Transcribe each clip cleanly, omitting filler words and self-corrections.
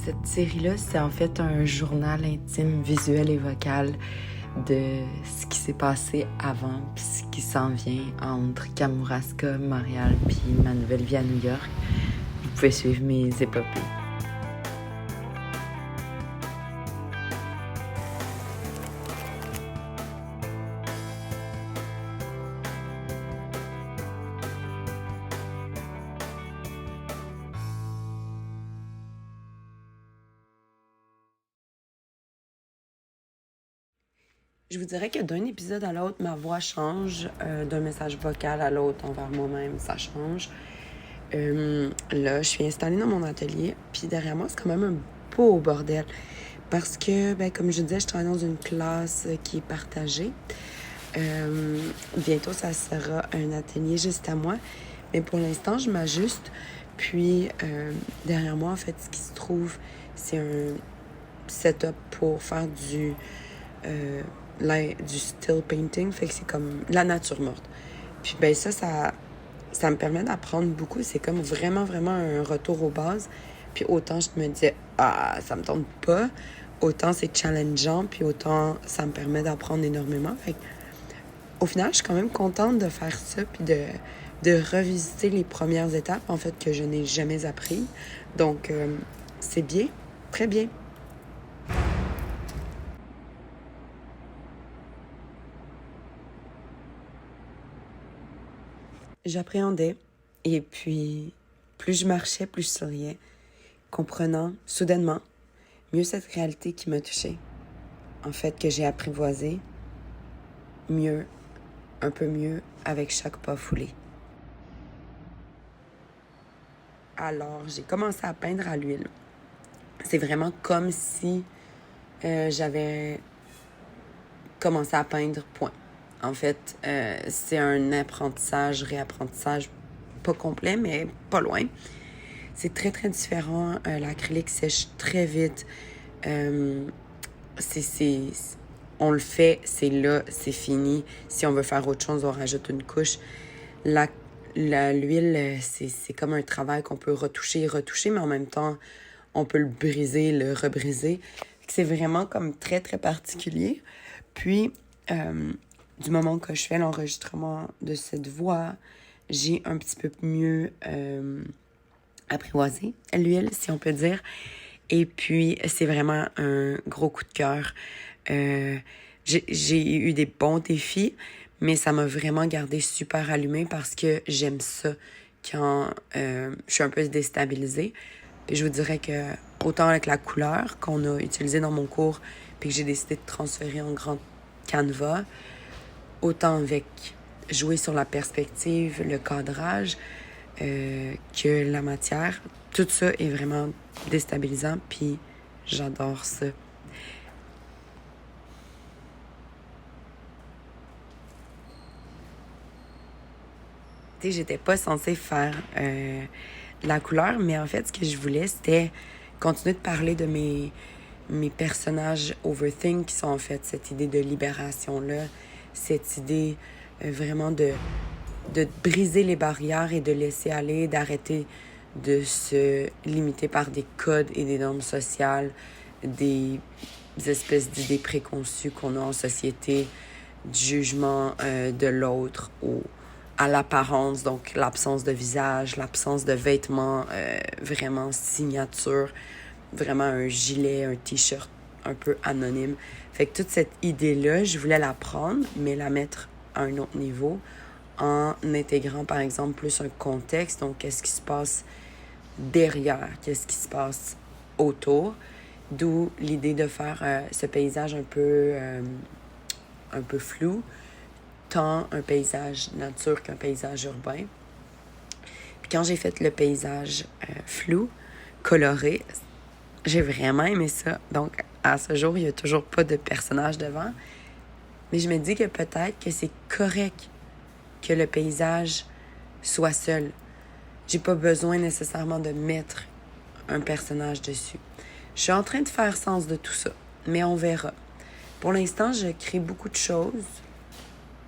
Cette série-là, c'est en fait un journal intime, visuel et vocal de ce qui s'est passé avant puis ce qui s'en vient entre Kamouraska, Montréal puis ma nouvelle vie à New York. Vous pouvez suivre mes épopées. Je vous dirais que d'un épisode à l'autre, ma voix change. D'un message vocal à l'autre envers moi-même, ça change. Là, je suis installée dans mon atelier, puis derrière moi, c'est quand même un beau bordel. Parce que, comme je disais, je travaille dans une classe qui est partagée. Bientôt, ça sera un atelier juste à moi. Mais pour l'instant, je m'ajuste. Puis, derrière moi, en fait, ce qui se trouve, c'est un setup pour faire du still painting. Fait que c'est comme la nature morte. Puis, ça me permet d'apprendre beaucoup. C'est comme vraiment, vraiment un retour aux bases. Puis autant je me disais, ça me tente pas, autant c'est challengeant, puis autant ça me permet d'apprendre énormément. Fait que, au final, je suis quand même contente de faire ça, puis de revisiter les premières étapes, en fait, que je n'ai jamais appris. Donc, c'est bien, très bien. J'appréhendais, et puis plus je marchais, plus je souriais, comprenant soudainement mieux cette réalité qui m'a touchée. En fait, que j'ai apprivoisée, mieux, un peu mieux, avec chaque pas foulé. Alors, j'ai commencé à peindre à l'huile. C'est vraiment comme si j'avais commencé à peindre, point. En fait, c'est un apprentissage, réapprentissage, pas complet, mais pas loin. C'est très, très différent. L'acrylique sèche très vite. On le fait, c'est là, c'est fini. Si on veut faire autre chose, on rajoute une couche. L'huile, c'est comme un travail qu'on peut retoucher, mais en même temps, on peut le briser, le rebriser. C'est vraiment comme très, très particulier. Puis, du moment que je fais l'enregistrement de cette voix, j'ai un petit peu mieux apprivoisé l'huile, si on peut dire. Et puis, c'est vraiment un gros coup de cœur. J'ai eu des bons défis, mais ça m'a vraiment gardé super allumée parce que j'aime ça quand je suis un peu déstabilisée. Puis je vous dirais que autant avec la couleur qu'on a utilisée dans mon cours puis que j'ai décidé de transférer en grand canevas, autant avec jouer sur la perspective, le cadrage, que la matière. Tout ça est vraiment déstabilisant, puis j'adore ça. Tu sais, j'étais pas censée faire la couleur, mais en fait, ce que je voulais, c'était continuer de parler de mes personnages overthink, qui sont en fait cette idée de libération-là, cette idée vraiment de briser les barrières et de laisser aller, d'arrêter de se limiter par des codes et des normes sociales, des espèces d'idées préconçues qu'on a en société, du jugement de l'autre ou à l'apparence, donc l'absence de visage, l'absence de vêtements vraiment signature, vraiment un gilet, un t-shirt un peu anonyme. Fait que toute cette idée-là, je voulais la prendre, mais la mettre à un autre niveau en intégrant, par exemple, plus un contexte. Donc, qu'est-ce qui se passe derrière? Qu'est-ce qui se passe autour? D'où l'idée de faire ce paysage un peu flou, tant un paysage nature qu'un paysage urbain. Puis quand j'ai fait le paysage flou, coloré, j'ai vraiment aimé ça. Donc, à ce jour, il n'y a toujours pas de personnage devant. Mais je me dis que peut-être que c'est correct que le paysage soit seul. J'ai pas besoin nécessairement de mettre un personnage dessus. Je suis en train de faire sens de tout ça, mais on verra. Pour l'instant, je crée beaucoup de choses.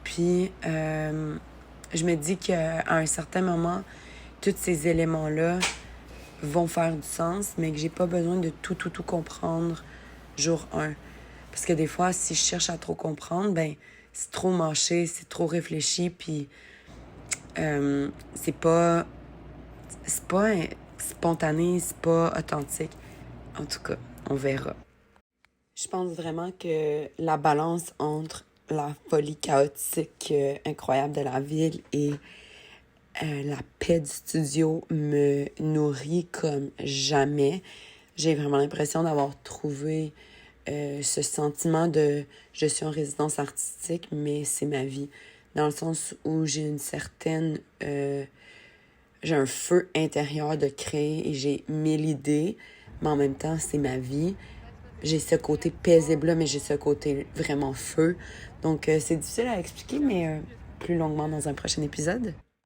Puis, je me dis qu'à un certain moment, tous ces éléments-là vont faire du sens, mais que j'ai pas besoin de tout comprendre jour 1. Parce que des fois, si je cherche à trop comprendre, ben c'est trop mâché, c'est trop réfléchi, puis c'est pas spontané, c'est pas authentique. En tout cas, on verra. Je pense vraiment que la balance entre la folie chaotique incroyable de la ville et la paix du studio me nourrit comme jamais. J'ai vraiment l'impression d'avoir trouvé ce sentiment de je suis en résidence artistique, mais c'est ma vie. Dans le sens où j'ai une certaine... j'ai un feu intérieur de créer et j'ai 1000 idées, mais en même temps, c'est ma vie. J'ai ce côté paisible-là, mais j'ai ce côté vraiment feu. Donc, c'est difficile à expliquer, mais plus longuement dans un prochain épisode.